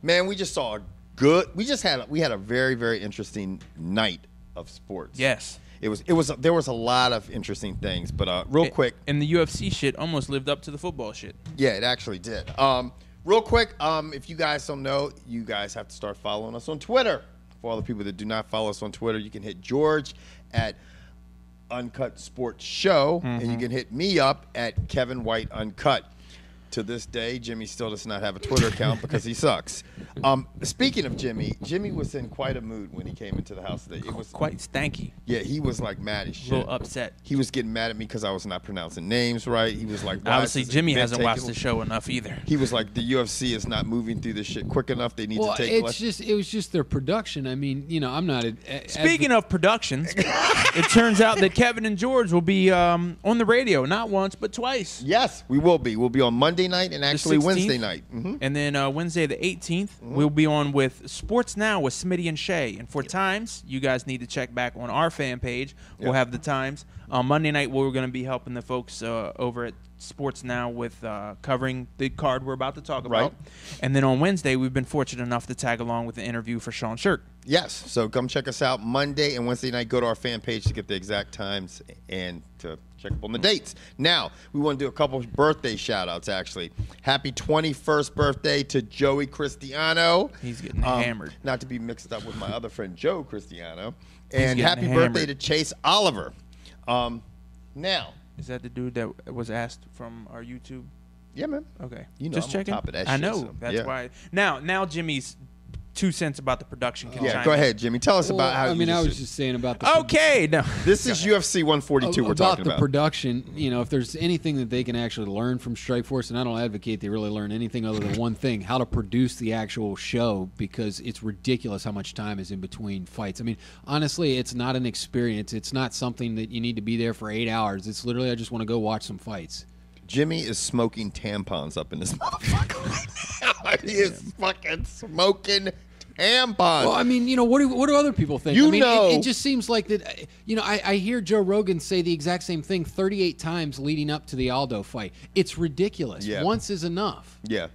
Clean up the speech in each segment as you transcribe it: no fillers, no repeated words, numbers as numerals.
Man, we just saw we had a very, very interesting night of sports. Yes. There was a lot of interesting things, but real quick. And the UFC shit almost lived up to the football shit. Yeah, it actually did. Real quick, if you guys don't know, you guys have to start following us on Twitter. For all the people that do not follow us on Twitter, you can hit George at Uncut Sports Show, and you can hit me up at Kevin White Uncut. To this day, Jimmy still does not have a Twitter account because he sucks. Speaking of Jimmy was in quite a mood when he came into the house today. It was quite stanky. Yeah, he was like mad as shit. A little upset. He was getting mad at me because I was not pronouncing names right. He was like, obviously Jimmy hasn't watched the show enough either. He was like, the UFC is not moving through this shit quick enough. They need to take. It was just their production. I mean, I'm not. Speaking of productions, it turns out that Kevin and George will be on the radio not once but twice. Yes, we will be. We'll be on Monday night and actually Wednesday night. And then Wednesday the 18th, we'll be on with Sports Now with Smitty and Shay. And for times, you guys need to check back on our fan page. We'll have the times. On Monday night, we're going to be helping the folks over at Sports Now with covering the card we're about to talk about. And then on Wednesday, we've been fortunate enough to tag along with the interview for Sean Shirk. Yes, so come check us out Monday and Wednesday night. Go to our fan page to get the exact times and to check up on the dates. Now, we want to do a couple of birthday shout-outs, actually. Happy 21st birthday to Joey Cristiano. He's getting hammered. Not to be mixed up with my other friend, Joe Cristiano. And happy birthday to Chase Oliver. Now. Is that the dude that was asked from our YouTube? Yeah, man. Okay. Just checking. On top of that I know. Shit, so, that's why. Now Jimmy's 2 cents about the production. Go ahead, Jimmy. Tell us about how. I was just saying about the. Okay, no. This is UFC 142. We're talking about the production. If there's anything that they can actually learn from Strikeforce, and I don't advocate they really learn anything other than one thing: how to produce the actual show, because it's ridiculous how much time is in between fights. I mean, honestly, it's not an experience. It's not something that you need to be there for 8 hours. It's literally I just want to go watch some fights. Jimmy is smoking tampons up in this motherfucker right now. He is fucking smoking tampons. Well, I mean, what do other people think? It just seems like that. I hear Joe Rogan say the exact same thing 38 times leading up to the Aldo fight. It's ridiculous. Yeah. Once is enough. Yeah.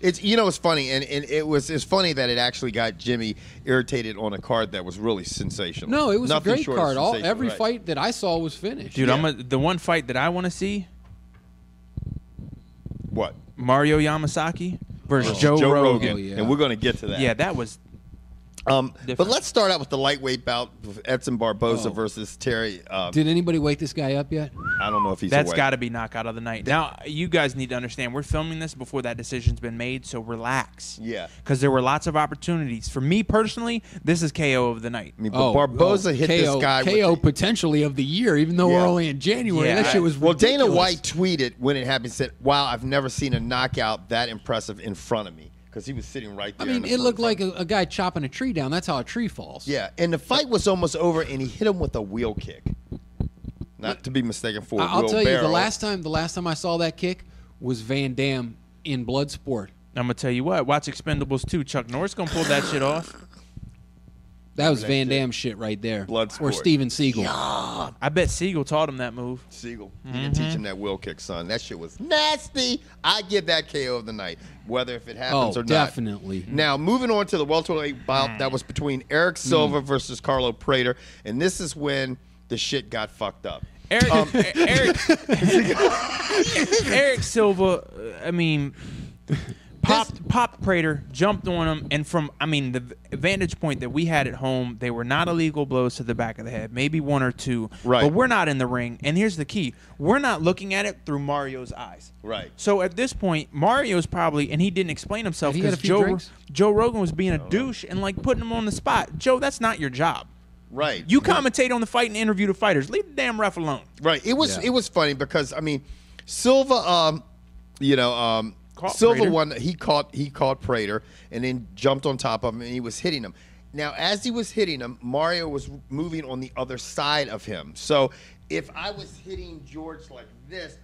It's it's funny, and it's funny that it actually got Jimmy irritated on a card that was really sensational. No, it was Nothing a great card. Every right. fight that I saw was finished. Dude, the one fight that I want to see. What? Mario Yamasaki versus Joe Rogan. Oh, yeah. And we're going to get to that. Yeah, that was but let's start out with the lightweight bout with Edson Barboza versus Terry. Did anybody wake this guy up yet? I don't know if he's That's got to be knockout of the night. Now, you guys need to understand, we're filming this before that decision's been made, so relax. Yeah. Because there were lots of opportunities. For me personally, this is KO of the night. I mean, but Barboza hit KO, this guy. KO potentially of the year, even though we're only in January. Yeah. That shit was ridiculous. Dana White tweeted when it happened, said, "Wow, I've never seen a knockout that impressive in front of me." Because he was sitting right there. I mean, it looked like a guy chopping a tree down. That's how a tree falls. Yeah, and the fight was almost over, and he hit him with a wheel kick. Not to be mistaken for I'll tell you, the last time I saw that kick was Van Damme in Bloodsport. I'm going to tell you what. Watch Expendables 2. Chuck Norris going to pull that shit off. That was Van Damme shit right there. Bloodsport. Or Steven Seagal. Yeah. I bet Seagal taught him that move. Seagal. He didn't teach him that wheel kick, son. That shit was nasty. I give that KO of the night, whether if it happens or not. Definitely. Now, moving on to the welterweight bout that was between Eric Silva versus Carlo Prater, and this is when the shit got fucked up. Eric Silva, I mean, popped Prater, jumped on him, and from, the vantage point that we had at home, they were not illegal blows to the back of the head, maybe one or two, right. But we're not in the ring, and here's the key. We're not looking at it through Mario's eyes. Right. So at this point, Mario's probably, and he didn't explain himself because Joe Rogan was being a douche and putting him on the spot. Joe, that's not your job. Right. You commentate on the fight and interview the fighters. Leave the damn ref alone. Right. It was funny because Silva Silva Prater. won. He caught Prater and then jumped on top of him and he was hitting him. Now, as he was hitting him, Mario was moving on the other side of him. So if I was hitting George like this,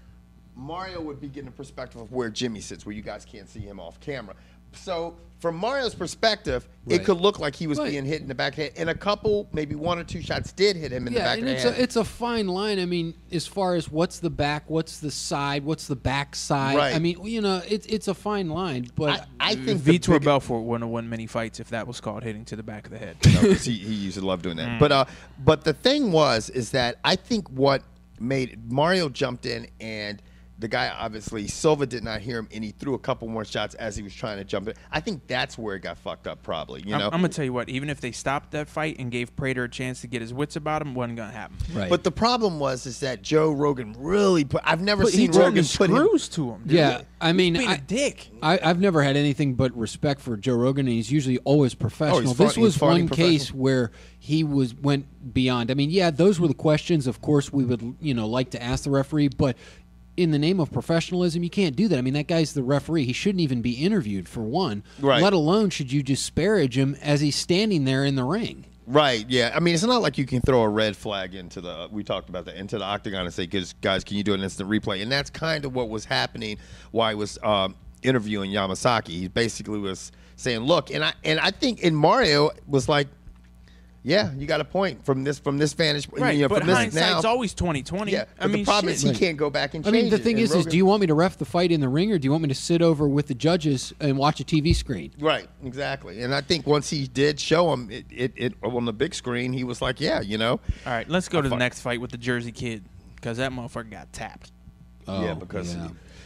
Mario would be getting a perspective of where Jimmy sits, where you guys can't see him off camera. So from Mario's perspective, Right. it could look like he was Right. being hit in the back of the head, and a couple, maybe 1 or 2 shots did hit him in the back of the head. It's a fine line. I mean, as far as what's the back, what's the side, what's the back side. Right. I mean, it's a fine line. But I think the Vitor big- Belfort wouldn't have won many fights if that was called hitting to the back of the head. No, 'cause he used to love doing that. But the thing is that I think what made Mario jumped in, and the guy, obviously Silva did not hear him, and he threw a couple more shots as he was trying to jump in. I think that's where it got fucked up, probably. You know, I'm gonna tell you what. Even if they stopped that fight and gave Prater a chance to get his wits about him, wasn't gonna happen. right. But the problem is that Joe Rogan really put. I've never But he seen turned Rogan the put him. screws to him. Dude. Yeah, I mean, He's being a dick. I've never had anything but respect for Joe Rogan, and he's usually always professional. This was funny one professional. case where he went beyond. I mean, yeah, those were the questions. Of course, we would like to ask the referee, but in the name of professionalism, you can't do that. I mean, that guy's the referee. He shouldn't even be interviewed, for one. Right. Let alone should you disparage him as he's standing there in the ring. Right, yeah. I mean, it's not like you can throw a red flag into we talked about that, into the octagon and say, guys, can you do an instant replay? And that's kind of what was happening while he was interviewing Yamasaki. He basically was saying, look, and I think Mario was like, yeah, you got a point from this vantage point. Right, but from this hindsight's now. always 20/20. Yeah, but I mean, the problem is he Right. can't go back and I change mean, the it. thing And is, Rogan- do you want me to ref the fight in the ring, or do you want me to sit over with the judges and watch a TV screen? Right, exactly. And I think once he did show him it on the big screen, he was like, yeah, All right, let's go to the fuck. next fight with the Jersey Kid, because that motherfucker got tapped. yeah, because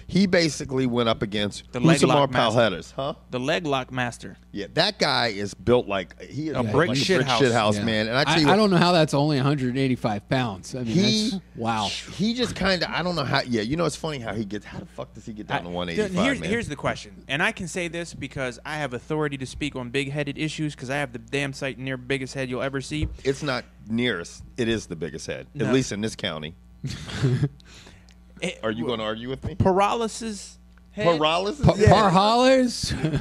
he basically went up against The leg Usamar lock master. Palhettas, huh? The leg lock master. Yeah, that guy is built like he is A built brick like shit house. Yeah. man. And I tell you I what, don't know how that's only 185 pounds. I mean, He- that's, wow. he just kind of, I don't know how. Yeah, it's funny how he gets. How the fuck does he get down to 185? Here's the question, and I can say this because I have authority to speak on big-headed issues because I have the damn site near biggest head you'll ever see. It's not nearest. It is the biggest head, No. at least in this county. Are you going to argue with me? Paralysis head? Paralysis.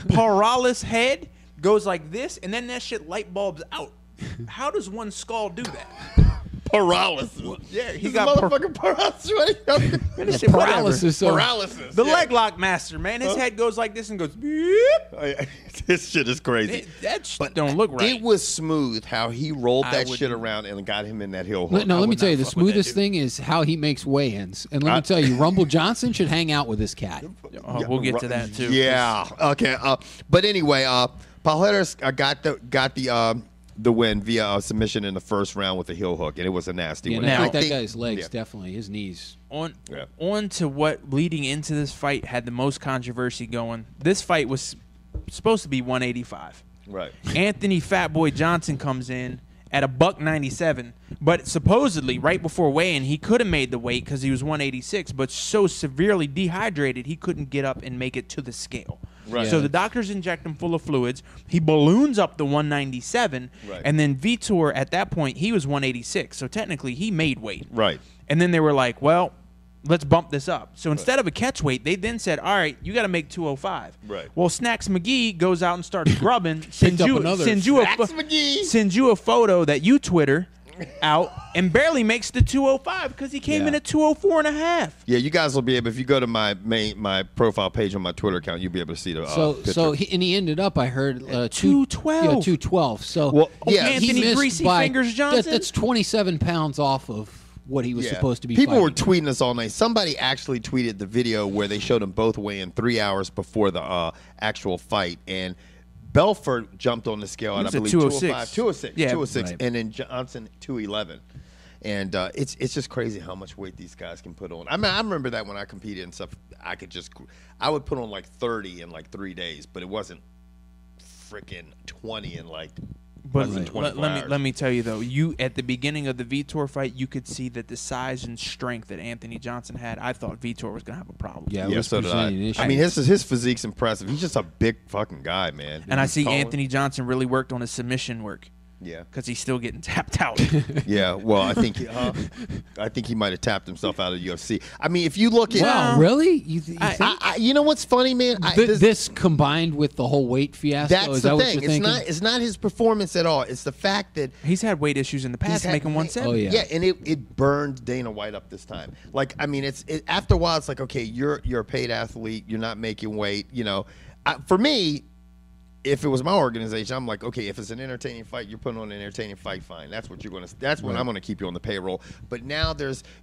Parhalis? Head goes like this, and then that shit light bulbs out. How does one skull do that? Paralysis. Yeah, he He's got motherfucking paralysis. Right? Man, this shit, whatever. Paralysis. Paralysis. The yeah. leg lock master, man. His head goes like this and goes. Beep. Oh, yeah. This shit is crazy. That don't look right. It was smooth how he rolled I that would- shit around and got him in that heel hook. No, I let me would tell you, not the fuck with that smoothest dude. thing is how he makes weigh-ins. And let me tell you, Rumble Johnson should hang out with this cat. We'll get to that too. Yeah. Okay. But anyway, Palhettas got the win via submission in the first round with a heel hook, and it was a nasty Yeah, one. and I Now- think that guy's legs, yeah. definitely, his knees. On Yeah. to what leading into this fight had the most controversy going. This fight was supposed to be 185. Right. Anthony Fatboy Johnson comes in at $197, but supposedly right before weigh-in he could have made the weight because he was 186, but so severely dehydrated he couldn't get up and make it to the scale. Right. So Yeah. the doctors inject him full of fluids. He balloons up to 197, Right. and then Vitor at that point he was 186. So technically he made weight. Right. And then they were like, well, let's bump this up. So instead of a catch weight, they then said, all right, you got to make 205. Right. Well, Snacks McGee goes out and starts grubbing, sends up you, another sends, you a Snacks McGee. sends you a photo that you Twitter out and barely makes the 205 because he came Yeah. in at 204 and a half. Yeah, you guys will be able, if you go to my profile page on my Twitter account, you'll be able to see the picture. So he ended up, I heard, 212. Yeah, 212. So Well, yeah, Anthony he missed Greasy by- Fingers Johnson? That's 27 pounds off of what he was Yeah. supposed to be People were fighting. tweeting us all night. Somebody actually tweeted the video where they showed them both weigh in 3 hours before the actual fight, and Belfort jumped on the scale at, I was at believe, 206. 206, Yeah, 206, right. and then Johnson 211. And it's just crazy how much weight these guys can put on. I mean, I remember that when I competed and stuff, I would put on like 30 in like 3 days, but it wasn't freaking 20 in like But less than 24 hours. let me tell you though, you at the beginning of the Vitor fight, you could see that the size and strength that Anthony Johnson had. I thought Vitor was gonna have a problem. Yeah, it Yeah, was so did I. presenting an issue. I mean, his physique's impressive. He's just a big fucking guy, man. And I He's see tall. Anthony Johnson really worked on his submission work Yeah, because he's still getting tapped out. yeah. Well, I think he might have tapped himself out of UFC. I mean, if you look at, wow, really? You think? you know what's funny, man? This combined with the whole weight fiasco, That's is the that what thing. you're thinking? It's not his performance at all. It's the fact that He's had weight issues in the past, had making weight- 170. Oh, yeah. Yeah, and it burned Dana White up this time. Like, I mean, after a while, it's like, okay, you're a paid athlete, you're not making weight. You know, for me, if it was my organization, I'm like, okay, if it's an entertaining fight, you're putting on an entertaining fight, fine. That's what you're going to. That's when I'm going to keep you on the payroll. But now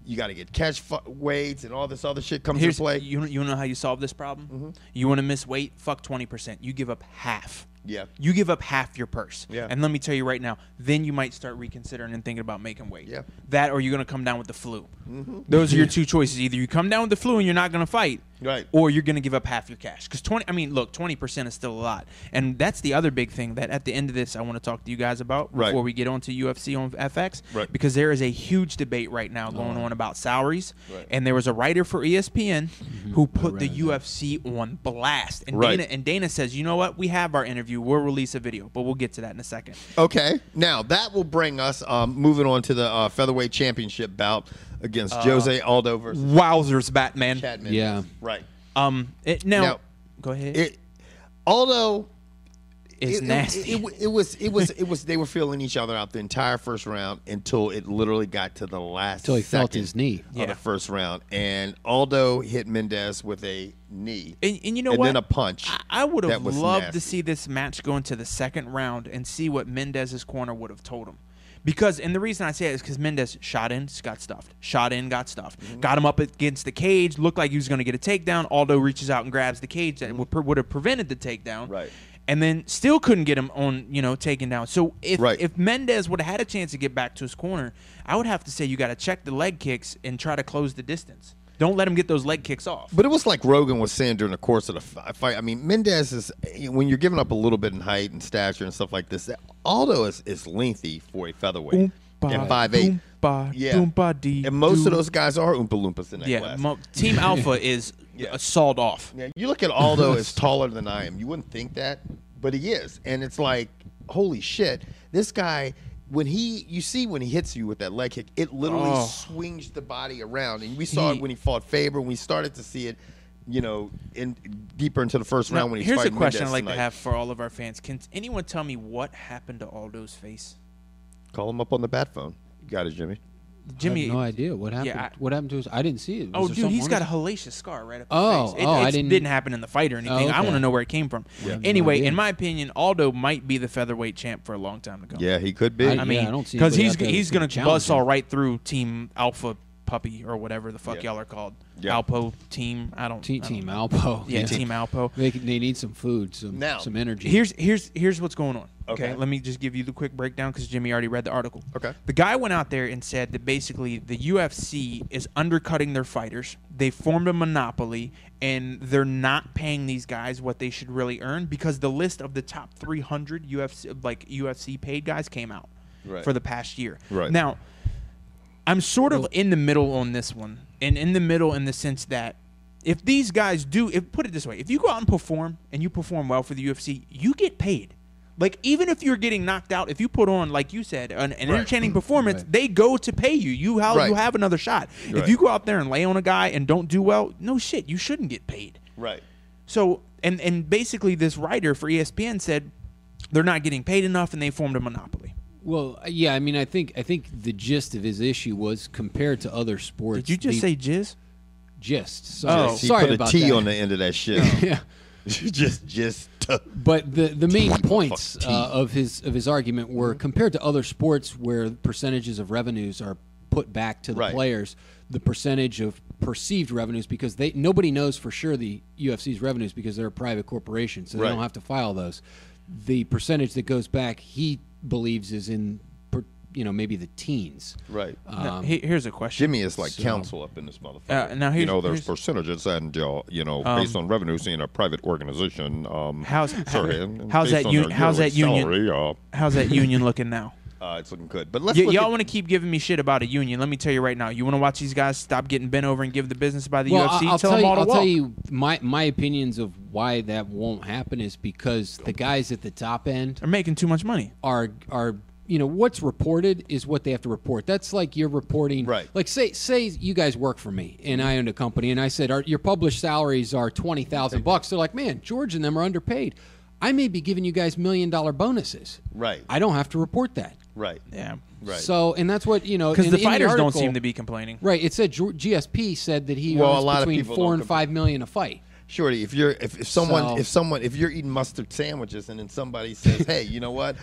you got to get catch weights and all this other shit comes into play. You know how you solve this problem? You want to miss weight? Fuck 20%. You give up half. Yeah. You give up half your purse. Yeah. And let me tell you right now, then you might start reconsidering and thinking about making weight. Yeah. That or you're going to come down with the flu. Those are your two choices. Either you come down with the flu and you're not going to fight, right, or you're going to give up half your cash. Because 20% is still a lot. And that's the other big thing that at the end of this I want to talk to you guys about before we get on to UFC on FX. Right. Because there is a huge debate right now going on about salaries. Right. And there was a writer for ESPN who put the UFC on blast. And Dana says, you know what? We have our interview. We'll release a video. But we'll get to that in a second. Okay. Now, that will bring us moving on to the featherweight championship bout against Jose Aldo versus Wowzers, Batman. Chad Mendes. Yeah. Right. Now, go ahead. Aldo is nasty. It was they were feeling each other out the entire first round until it literally got to the last Until he felt second his knee. of the first round. And Aldo hit Mendes with a knee. And you know and what? then a punch. I would that have was loved nasty. to see this match go into the second round and see what Mendez's corner would have told him. Because, and the reason I say it is because Mendes shot in, got stuffed. Shot in, got stuffed. Got him up against the cage, looked like he was going to get a takedown. Aldo reaches out and grabs the cage that would have prevented the takedown. Right. And then still couldn't get him on, taken down. So if Mendes would have had a chance to get back to his corner, I would have to say you got to check the leg kicks and try to close the distance. Don't let him get those leg kicks off. But it was like Rogan was saying during the course of the fight. I mean, Mendes is, when you're giving up a little bit in height and stature and stuff like this, Aldo is lengthy for a featherweight. And 5'8". And most of those guys are Oompa Loompas in that class. Team Alpha is sawed off. Yeah, you look at Aldo as taller than I am. You wouldn't think that, but he is. And it's like, holy shit, this guy, when he hits you with that leg kick, it literally swings the body around. And we saw it when he fought Faber. We started to see it, deeper into the first round when he's fighting Here's a question Mendes I'd like tonight. to have for all of our fans. Can anyone tell me what happened to Aldo's face? Call him up on the bat phone. You got it, Jimmy. Jimmy, I have no idea what happened. What happened to his? I didn't see it. Oh, dude, he's got a hellacious scar right up his face. I It didn't happen in the fight or anything. I want to know where it came from. Yeah. Anyway, No in my opinion, Aldo might be the featherweight champ for a long time to come. Yeah, he could be. I mean, I don't see because anybody out there he's that's going gonna to challenge buzzsaw him. right through Team Alpha Puppy or whatever the fuck y'all are called. Yeah. Alpo Team. I don't. Team Alpo. Yeah, Team Alpo. They need some food, some energy. Here's what's going on. Okay. Let me just give you the quick breakdown because Jimmy already read the article. Okay. The guy went out there and said that basically the UFC is undercutting their fighters. They formed a monopoly, and they're not paying these guys what they should really earn because the list of the top 300 UFC paid guys came out for the past year. Right. Now, I'm sort of in the middle on this one, and in the middle in the sense that if these guys put it this way, if you go out and perform you perform well for the UFC, you get paid. Like, even if you're getting knocked out, if you put on, like you said, an entertaining performance, they go to pay you. You have another shot. Right. If you go out there and lay on a guy and don't do well, no shit, you shouldn't get paid. Right. So, and basically this writer for ESPN said they're not getting paid enough and they formed a monopoly. Well, yeah, I mean, I think the gist of his issue was compared to other sports. Did you just say jizz? Gist. He Sorry put about a T that. on the end of that shit. Yeah. just. But the main points of his argument were compared to other sports where percentages of revenues are put back to the players, the percentage of perceived revenues, because nobody knows for sure the UFC's revenues because they're a private corporation, so they don't have to file those. The percentage that goes back, he believes, is in maybe the teens. Right. Here's a question. Jimmy is like counsel up in this motherfucker. Now there's percentages and based on revenues in a private organization. How's that union looking now? It's looking good. But y'all want to keep giving me shit about a union. Let me tell you right now. You want to watch these guys stop getting bent over and give the business by the UFC? I'll tell you my opinions of why that won't happen is because the guys at the top end are making too much money. Are what's reported is what they have to report. That's like you're reporting. Right. Like say you guys work for me and I own a company and I said your published salaries are $20,000. They're like, man, George and them are underpaid. I may be giving you guys $1 million bonuses. Right. I don't have to report that. Right. Yeah. Right. So, and that's what, because the fighters don't article, seem to be complaining. Right. It said GSP said that he a earns lot of between people $4 and don't $5 million a fight. Shorty, if you're eating mustard sandwiches and then somebody says, hey, you know what,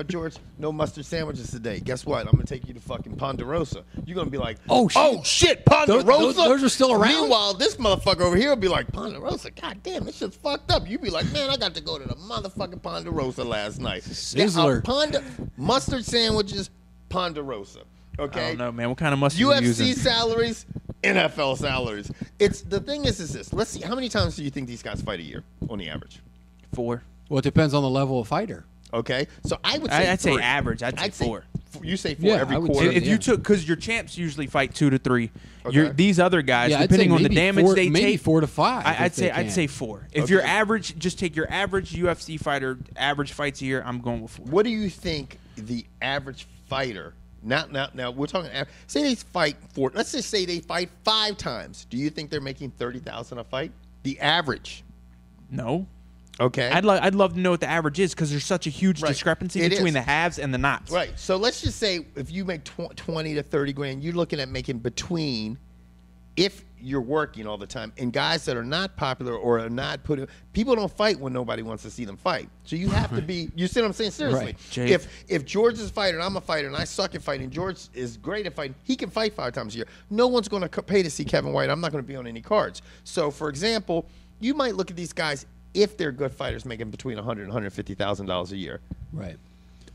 George, no mustard sandwiches today. Guess what? I'm gonna take you to fucking Ponderosa. You're gonna be like, oh shit, Ponderosa. Those are still around. Meanwhile, this motherfucker over here will be like, Ponderosa. God damn, this shit's fucked up. You be like, man, I got to go to the motherfucking Ponderosa last night. Sizzler. Mustard sandwiches, Ponderosa. Okay. I don't know, man. What kind of mustard are you using? UFC salaries, NFL salaries. It's the thing is this. Let's see. How many times do you think these guys fight a year on the average? 4. Well, it depends on the level of fighter. Okay. So I would say I'd say 3. average. I'd say 4. You say 4 Yeah, every I would quarter. say- If you took, because your champs usually fight 2 to 3. Okay. These other guys, Yeah, I'd say depending on the maybe damage 4 they maybe take, 4 to 5. I'd if say they 4. If Okay. you're average, just take your average UFC fighter, average fights a year. I'm going with 4. What do you think the average fighter? Now we're talking. Say they fight 4. Let's just say they fight 5 times. Do you think they're making $30,000 a fight? The average. No. Okay. I'd love to know what the average is because there's such a huge Right. discrepancy It between is. the haves and the nots. Right. So let's just say if you make 20 to 30 grand, you're looking at making between, if you're working all the time, and guys that are not popular or are not putting, people don't fight when nobody wants to see them fight. So you have to be, you see what I'm saying? Seriously. Right. Jay. If George is a fighter and I'm a fighter and I suck at fighting, George is great at fighting, he can fight 5 times a year. No one's going to pay to see Kevin White. I'm not going to be on any cards. So for example, you might look at these guys, if they're good fighters, making between $100,000 and $150,000 a year Right.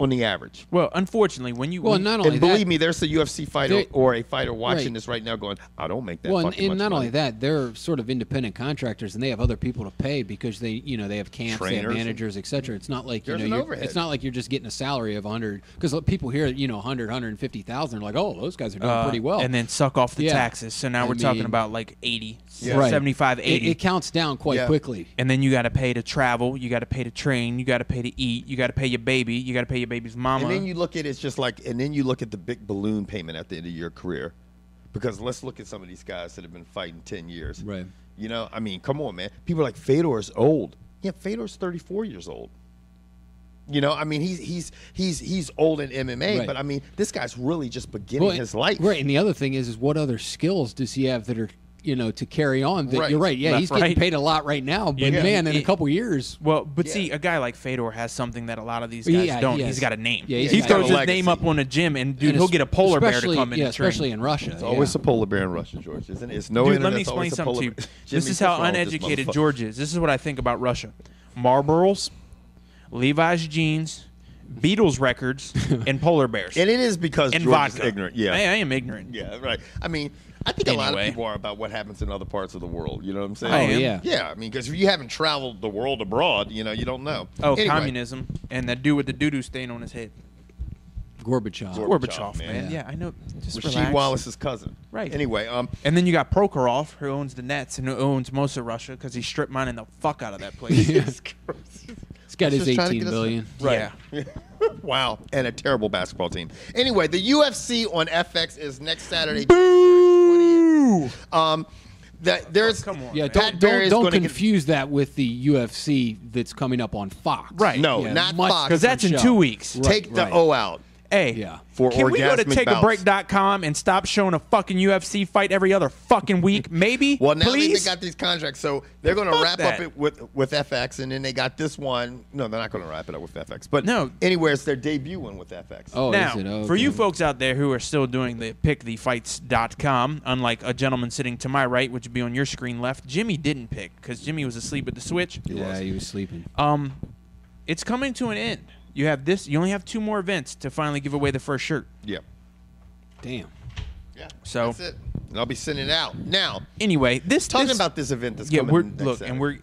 on the average. Well, unfortunately, when you Well, not only And that, believe me, there's a UFC fighter They- or a fighter watching Right. this right now going, I don't make that Well, fucking and much not money. only that, they're sort of independent contractors, and they have other people to pay because they have camps, they have Trainers. managers, etc. It's not like There's an overhead. it's not like you're just getting a salary of 100. Because people hear 100, 150,000, they're like, oh, those guys are doing pretty well. and then suck off the Yeah. taxes. So now I we're talking mean- about like 80, Right. 75, 80. It counts down quite Yeah. quickly. And then you got to pay to travel. You got to pay to train. You got to pay to eat. You got to pay your baby. You got to pay your baby's mama. And then you look at it's just like, and then you look at the big balloon payment at the end of your career. Because let's look at some of these guys that have been fighting 10 years. Right. I mean, come on, man. People are like, Fedor's old. Yeah, Fedor's 34 years old. I mean, he's old in MMA, Right. but I mean, this guy's really just beginning his life. Right, and the other thing is what other skills does he have that are to carry on? That Right. You're right. Yeah, Left, he's getting right. paid a lot right now, but Yeah. man, in a It- couple years. well, but Yeah. see, a guy like Fedor has something that a lot of these guys Yeah, don't. he He's has- got a name. Yeah, he he's got throws a his legacy. name up on a gym, and dude, And he'll get a polar bear to especially- come in and train. especially in Russia. It's always a polar bear in Russia, George, isn't it? It's no Dude, internet, let me it's always explain a something to polar you. bear. This Jimmy, is how what's wrong with this uneducated motherfucker? George is. This is what I think about Russia. Marlboros, Levi's jeans, Beatles records, and polar bears. And it is because and George vodka. is ignorant. Yeah. I am ignorant. Yeah, right. I mean, I think a lot of Anyway. people are about what happens in other parts of the world. You know what I'm saying? I Oh am. yeah. Yeah, I mean, because if you haven't traveled the world abroad, you don't know. Oh, Anyway, communism and that dude with the doo-doo stain on his head. Gorbachev. Gorbachev, man. man. Yeah, I know. Just Rasheed relax. Wallace's cousin. Right. Anyway, And then you got Prokhorov, who owns the Nets and who owns most of Russia because he's strip mining the fuck out of that place. He's got his Just trying to 18 get us- billion. Yeah. wow, and a terrible basketball team. Anyway, the UFC on FX is next Saturday. Boo! There's Come on. Yeah, man. Pat don't Barry is don't gonna get- confuse that with the UFC that's coming up on Fox. Right. No, Yeah, not much Fox. Because that's in different 2 show. weeks. Right, take the right. O out. Hey, Yeah. For can we go to orgasmic bouts. takeabreak.com and stop showing a fucking UFC fight every other fucking week? Maybe? Well, now please? they got these contracts, so they're going to Fuck wrap that. up it with FX, and then they got this one. No, they're not going to wrap it up with FX. But No. anywhere it's their debut one with FX. Oh, Now, is it? Oh, for you okay. folks out there who are still doing the pickthefights.com, unlike a gentleman sitting to my right, which would be on your screen left, Jimmy didn't pick because Jimmy was asleep at the switch. Yeah, he was sleeping. It's coming to an end. You have this. You only have 2 more events to finally give away the first shirt. Yeah. Damn. Yeah. So- that's it. And I'll be sending it out. Now, Anyway, talking this, about this event that's yeah, coming we're next look, Saturday. and we're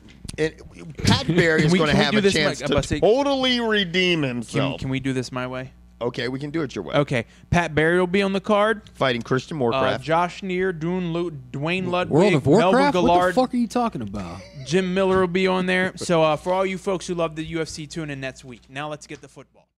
Pat Barry is we- going to can we have do a this, chance Mike? I'm to about to say- totally redeem can, himself. can we do this my way? Okay, we can do it your way. Okay, Pat Barry will be on the card. Fighting Christian Moorcraft. Josh Neer, Dwayne Ludwig, World of Melvin Warcraft? What Gillard, the fuck are you talking about? Jim Miller will be on there. So for all you folks who love the UFC, tune in next week. Now let's get the football.